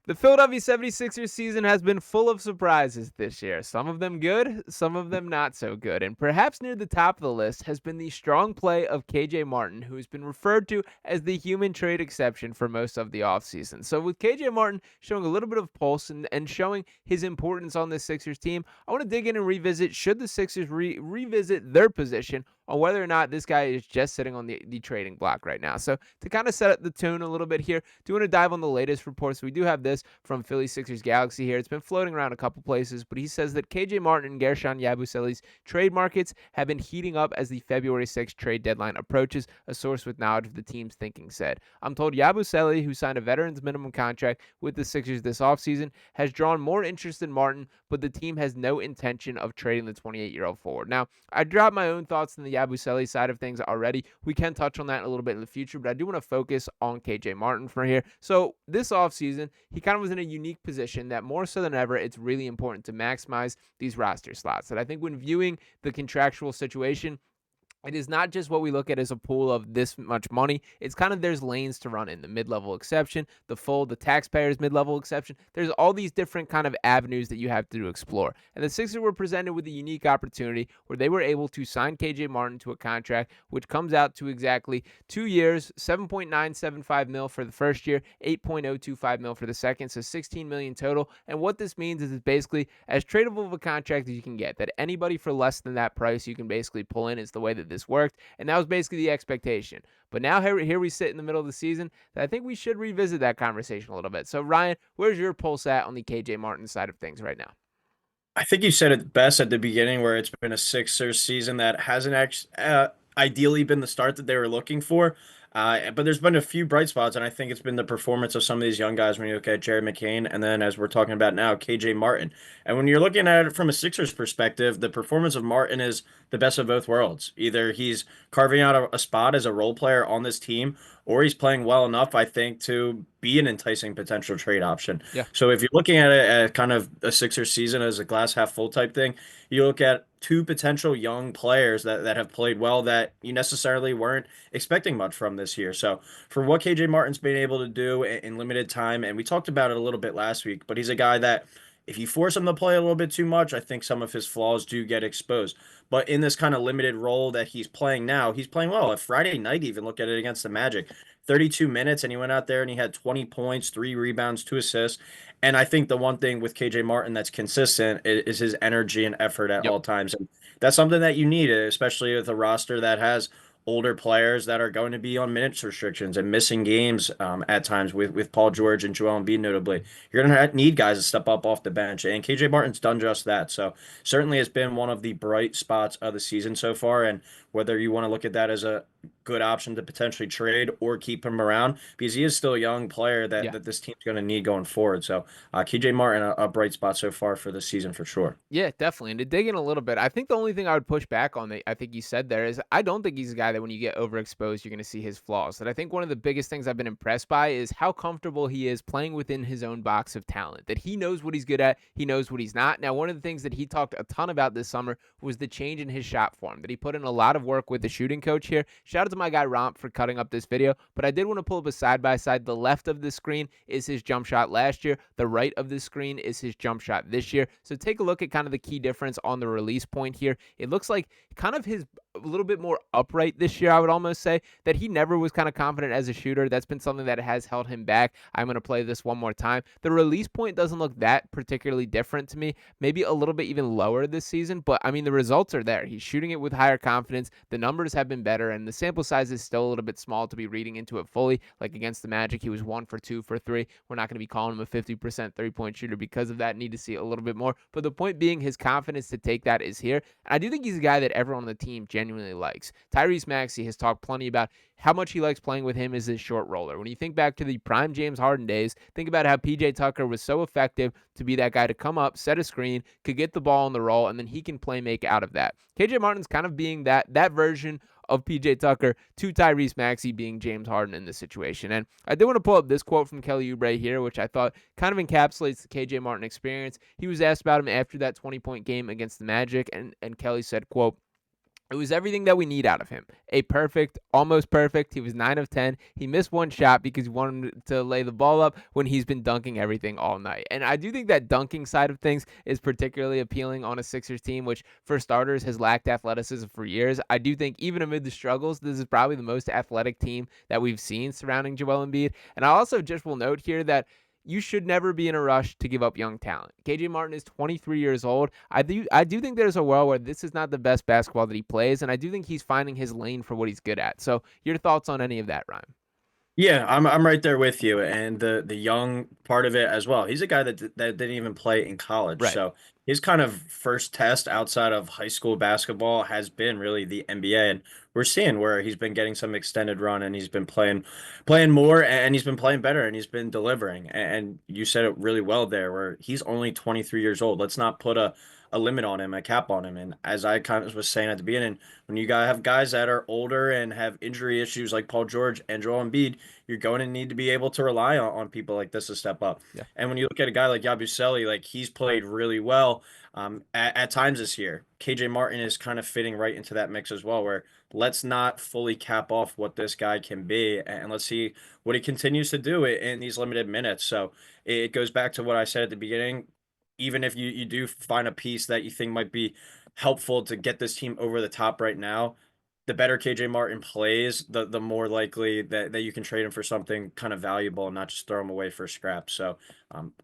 The Philadelphia 76ers season has been full of surprises this year. Some of them good, some of them not so good. And perhaps near the top of the list has been the strong play of KJ Martin, who has been referred to as the human trade exception for most of the offseason. So with KJ Martin showing a little bit of pulse and showing his importance on this Sixers team, I want to dig in and revisit, should the Sixers revisit their position on whether or not this guy is just sitting on the trading block right now. So to kind of set up the tone a little bit here, do want to dive on the latest reports. We do have this from Philly Sixers Galaxy here. It's been floating around a couple places, but he says that KJ Martin and Gershon Yabusele's trade markets have been heating up as the February 6th trade deadline approaches, a source with knowledge of the team's thinking said. I'm told Yabusele, who signed a veteran's minimum contract with the Sixers this offseason, has drawn more interest in Martin, but the team has no intention of trading the 28-year-old forward. Now, I dropped my own thoughts on the Yabusele side of things already. We can touch on that a little bit in the future, but I do want to focus on KJ Martin for here. So this offseason, he kind of was in a unique position that more so than ever, it's really important to maximize these roster slots. And I think when viewing the contractual situation, it is not just what we look at as a pool of this much money. It's kind of there's lanes to run in. The mid-level exception, the taxpayers mid-level exception. There's all these different kind of avenues that you have to explore. And the Sixers were presented with a unique opportunity where they were able to sign KJ Martin to a contract which comes out to exactly 2 years, $7.975 million for the first year, $8.025 million for the second, so $16 million total. And what this means is it's basically as tradable of a contract as you can get. That anybody for less than that price you can basically pull in is the way that this worked, and that was basically the expectation. But now here we sit in the middle of the season, that I think we should revisit that conversation a little bit. So Ryan, where's your pulse at on the KJ Martin side of things right now? I think you said it best at the beginning, where it's been a Sixers season that hasn't actually ideally been the start that they were looking for. But there's been a few bright spots, and I think it's been the performance of some of these young guys when you look at Jared McCain, and then as we're talking about now, KJ Martin. And when you're looking at it from a Sixers perspective, the performance of Martin is the best of both worlds. Either he's carving out a spot as a role player on this team, or he's playing well enough, I think, to be an enticing potential trade option. Yeah. So if you're looking at it at kind of a Sixers season as a glass half full type thing, you look at two potential young players that have played well that you necessarily weren't expecting much from this year. So for what KJ Martin's been able to do in limited time, and we talked about it a little bit last week, but he's a guy that if you force him to play a little bit too much, I think some of his flaws do get exposed. But in this kind of limited role that he's playing now, he's playing well. At Friday night, even look at it against the Magic, 32 minutes, and he went out there and he had 20 points, 3 rebounds, 2 assists. And I think the one thing with KJ Martin that's consistent is his energy and effort at Yep. all times. And that's something that you need, especially with a roster that has older players that are going to be on minutes restrictions and missing games at times with Paul George and Joel Embiid notably. You're going to need guys to step up off the bench, and KJ Martin's done just that. So certainly it's been one of the bright spots of the season so far, and whether you want to look at that as a good option to potentially trade or keep him around, because he is still a young player Yeah. that this team's going to need going forward. So KJ Martin, a bright spot so far for this season for sure. Yeah, definitely. And to dig in a little bit, I think the only thing I would push back on that I think you said there is I don't think he's a guy that when you get overexposed, you're going to see his flaws. And I think one of the biggest things I've been impressed by is how comfortable he is playing within his own box of talent, that he knows what he's good at, he knows what he's not. Now, one of the things that he talked a ton about this summer was the change in his shot form, that he put in a lot of work with the shooting coach here. Shout out to my guy Romp for cutting up this video, but I did want to pull up a side-by-side. The left of the screen is his jump shot last year. The right of the screen is his jump shot this year. So take a look at kind of the key difference on the release point here. It looks like kind of his a little bit more upright this year, I would almost say, that he never was kind of confident as a shooter. That's been something that has held him back. I'm going to play this one more time. The release point doesn't look that particularly different to me, maybe a little bit even lower this season, but I mean, the results are there. He's shooting it with higher confidence. The numbers have been better, and the sample size is still a little bit small to be reading into it fully. Like against the Magic, he was 1 for 2 for 3. We're not going to be calling him a 50% three-point shooter because of that. Need to see a little bit more. But the point being, his confidence to take that is here. And I do think he's a guy that everyone on the team genuinely likes. Tyrese Maxey has talked plenty about how much he likes playing with him as his short roller. When you think back to the prime James Harden days, think about how PJ Tucker was so effective to be that guy to come up, set a screen, could get the ball on the roll, and then he can play make out of that. KJ Martin's kind of being that version of PJ Tucker to Tyrese Maxey being James Harden in this situation. And I did want to pull up this quote from Kelly Oubre here, which I thought kind of encapsulates the KJ Martin experience. He was asked about him after that 20-point game against the Magic, and Kelly said, quote, It was everything that we need out of him. A perfect, almost perfect. He was 9 of 10. He missed one shot because he wanted him to lay the ball up when he's been dunking everything all night. And I do think that dunking side of things is particularly appealing on a Sixers team, which for starters has lacked athleticism for years. I do think even amid the struggles, this is probably the most athletic team that we've seen surrounding Joel Embiid. And I also just will note here that you should never be in a rush to give up young talent. KJ Martin is 23 years old. I do think there's a world where this is not the best basketball that he plays, and I do think he's finding his lane for what he's good at. So, your thoughts on any of that, Ryan? Yeah, I'm right there with you, and the young part of it as well. He's a guy that didn't even play in college, Right. so his kind of first test outside of high school basketball has been really the NBA, and we're seeing where he's been getting some extended run, and he's been playing more, and he's been playing better, and he's been delivering. And you said it really well there, where he's only 23 years old. Let's not put a limit on him, a cap on him. And as I kind of was saying at the beginning, when you gotta have guys that are older and have injury issues like Paul George and Joel Embiid, you're going to need to be able to rely on people like this to step up. Yeah. And when you look at a guy like Yabusele, like he's played really well at times this year. KJ Martin is kind of fitting right into that mix as well, where let's not fully cap off what this guy can be and let's see what he continues to do in these limited minutes. So it goes back to what I said at the beginning. Even if you do find a piece that you think might be helpful to get this team over the top right now, the better KJ Martin plays, the more likely that you can trade him for something kind of valuable and not just throw him away for scraps. So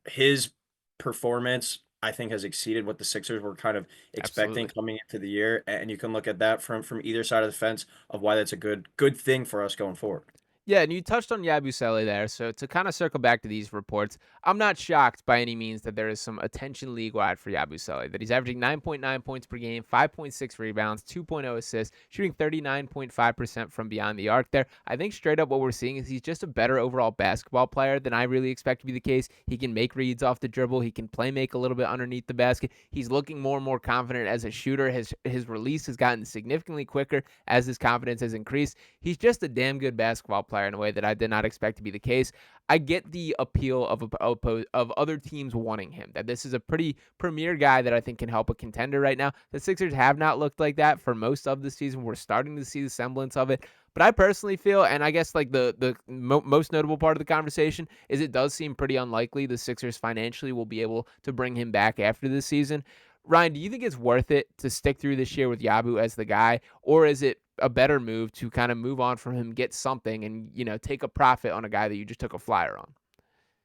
his performance, I think, has exceeded what the Sixers were kind of expecting Absolutely. coming into the year. And you can look at that from either side of the fence of why that's a good thing for us going forward. Yeah, and you touched on Yabusele there. So to kind of circle back to these reports, I'm not shocked by any means that there is some attention league wide for Yabusele. That he's averaging 9.9 points per game, 5.6 rebounds, 2.0 assists, shooting 39.5% from beyond the arc there. I think straight up what we're seeing is he's just a better overall basketball player than I really expect to be the case. He can make reads off the dribble. He can play make a little bit underneath the basket. He's looking more and more confident as a shooter. His release has gotten significantly quicker as his confidence has increased. He's just a damn good basketball player in a way that I did not expect to be the case. I get the appeal of other teams wanting him. That this is a pretty premier guy that I think can help a contender right now. The Sixers have not looked like that for most of the season. We're starting to see the semblance of it. But I personally feel, and I guess like the most notable part of the conversation is it does seem pretty unlikely the Sixers financially will be able to bring him back after this season. Ryan, do you think it's worth it to stick through this year with Yabu as the guy, or is it a better move to kind of move on from him, get something, and take a profit on a guy that you just took a flyer on?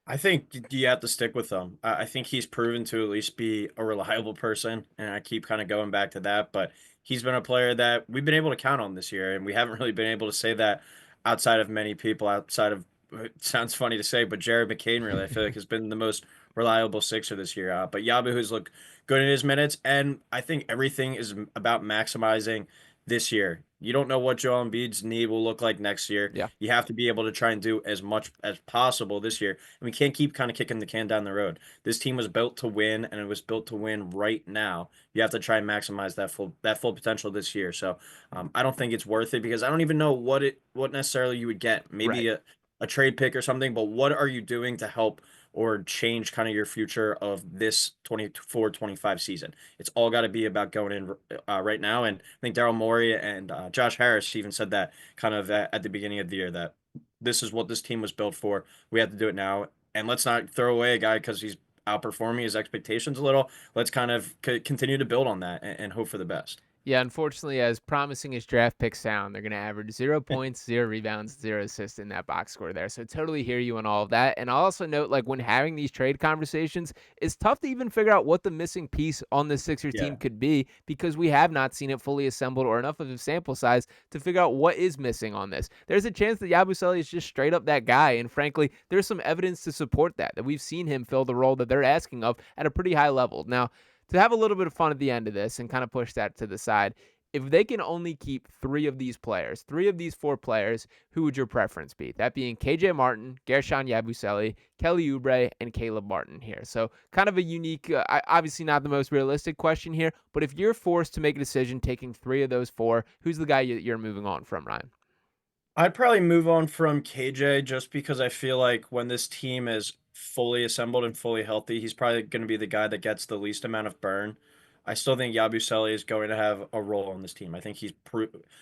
I think you have to stick with him. I think he's proven to at least be a reliable person, and I keep kind of going back to that. But he's been a player that we've been able to count on this year, and we haven't really been able to say that outside of many people, outside of it sounds funny to say, but Jared McCain really I feel like has been the most reliable Sixer this year. But Yabu has looked good in his minutes, and I think everything is about maximizing this year. You don't know what Joel Embiid's need will look like next year. Yeah. You have to be able to try and do as much as possible this year. And we can't keep kind of kicking the can down the road. This team was built to win, and it was built to win right now. You have to try and maximize that full potential this year. So I don't think it's worth it because I don't even know what necessarily you would get. Right. Maybe a trade pick or something, but what are you doing to help or change kind of your future of this 24-25 season? It's all got to be about going in right now. And I think Daryl Morey and Josh Harris even said that kind of at the beginning of the year that this is what this team was built for. We have to do it now. And let's not throw away a guy because he's outperforming his expectations a little. Let's kind of continue to build on that and hope for the best. Yeah, unfortunately, as promising as draft picks sound, they're going to average 0 points, 0 rebounds, 0 assists in that box score there. So totally hear you on all of that. And I'll also note, like when having these trade conversations, it's tough to even figure out what the missing piece on the Sixers team Yeah. could be because we have not seen it fully assembled or enough of a sample size to figure out what is missing on this. There's a chance that Yabusele is just straight up that guy. And frankly, there's some evidence to support that we've seen him fill the role that they're asking of at a pretty high level. Now, to have a little bit of fun at the end of this and kind of push that to the side, if they can only keep three of these four players, who would your preference be? That being KJ Martin, Gershon Yabusele, Kelly Oubre, and Caleb Martin here. So kind of a unique, obviously not the most realistic question here, but if you're forced to make a decision taking three of those four, who's the guy you're moving on from, Ryan? I'd probably move on from KJ just because I feel like when this team is fully assembled and fully healthy, he's probably going to be the guy that gets the least amount of burn. I still think Yabusele is going to have a role on this team. I think he's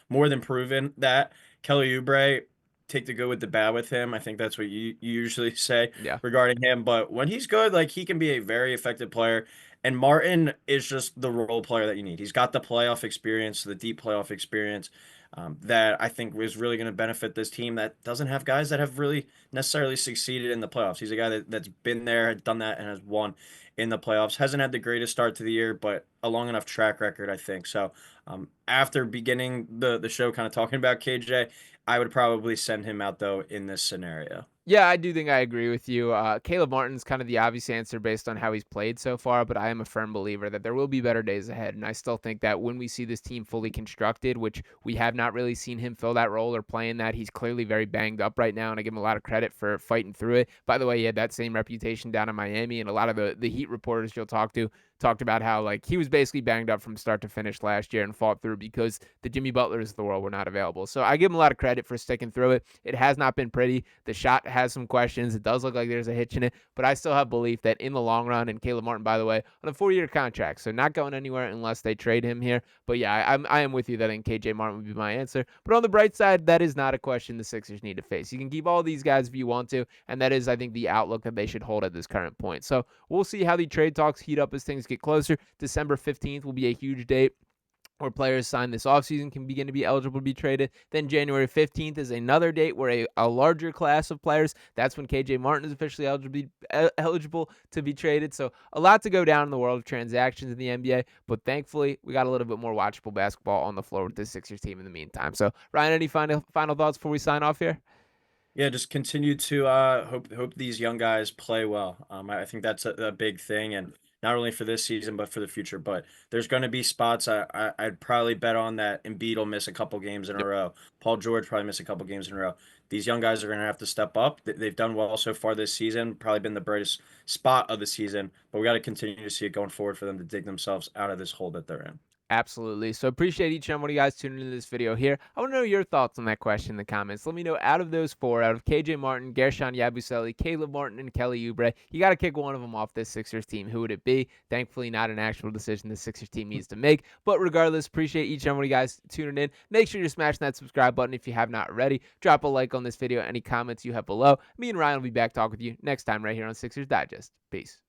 more than proven that. Kelly Oubre, take the good with the bad with him. I think that's what you usually say Yeah. regarding him. But when he's good, like he can be a very effective player. And Martin is just the role player that you need. He's got the playoff experience, the deep playoff experience that I think was really going to benefit this team that doesn't have guys that have really necessarily succeeded in the playoffs. He's a guy that's been there, done that, and has won in the playoffs. Hasn't had the greatest start to the year, but a long enough track record, I think. So after beginning the show, kind of talking about KJ, I would probably send him out though in this scenario. Yeah, I do think I agree with you. Caleb Martin's kind of the obvious answer based on how he's played so far, but I am a firm believer that there will be better days ahead. And I still think that when we see this team fully constructed, which we have not really seen him fill that role or playing that, he's clearly very banged up right now, and I give him a lot of credit for fighting through it. By the way, he had that same reputation down in Miami, and a lot of the Heat reporters you'll talk to talked about how like he was basically banged up from start to finish last year and fought through because the Jimmy Butlers of the world were not available. So I give him a lot of credit for sticking through it. It has not been pretty. The shot has some questions. It does look like there's a hitch in it, but I still have belief that in the long run, and Caleb Martin, by the way, on a 4-year contract, so not going anywhere unless they trade him here. But yeah, I am with you that I think KJ Martin would be my answer. But on the bright side, that is not a question the Sixers need to face. You can keep all these guys if you want to, and that is, I think, the outlook that they should hold at this current point. So we'll see how the trade talks heat up as things get closer. December 15th will be a huge date where players signed this offseason can begin to be eligible to be traded. Then January 15th is another date where a larger class of players, that's when KJ Martin is officially eligible to be traded. So a lot to go down in the world of transactions in the NBA, but thankfully we got a little bit more watchable basketball on the floor with this Sixers team in the meantime. So Ryan, any final thoughts before we sign off here? Yeah, just continue to hope these young guys play well. I think that's a big thing, and not only for this season but for the future. But there's going to be spots I'd probably bet on that Embiid will miss a couple games in a row. Paul George probably miss a couple games in a row. These young guys are going to have to step up. They've done well so far this season. Probably been the brightest spot of the season, but we got to continue to see it going forward for them to dig themselves out of this hole that they're in. Absolutely. So appreciate each and one of you guys tuning into this video here. I want to know your thoughts on that question in the comments. Let me know out of those four, out of KJ Martin, Gershon Yabusele, Caleb Martin, and Kelly Oubre, you got to kick one of them off this Sixers team. Who would it be? Thankfully, not an actual decision the Sixers team needs to make. But regardless, appreciate each and one of you guys tuning in. Make sure you're smashing that subscribe button if you have not already. Drop a like on this video. Any comments you have below. Me and Ryan will be back talking with you next time right here on Sixers Digest. Peace.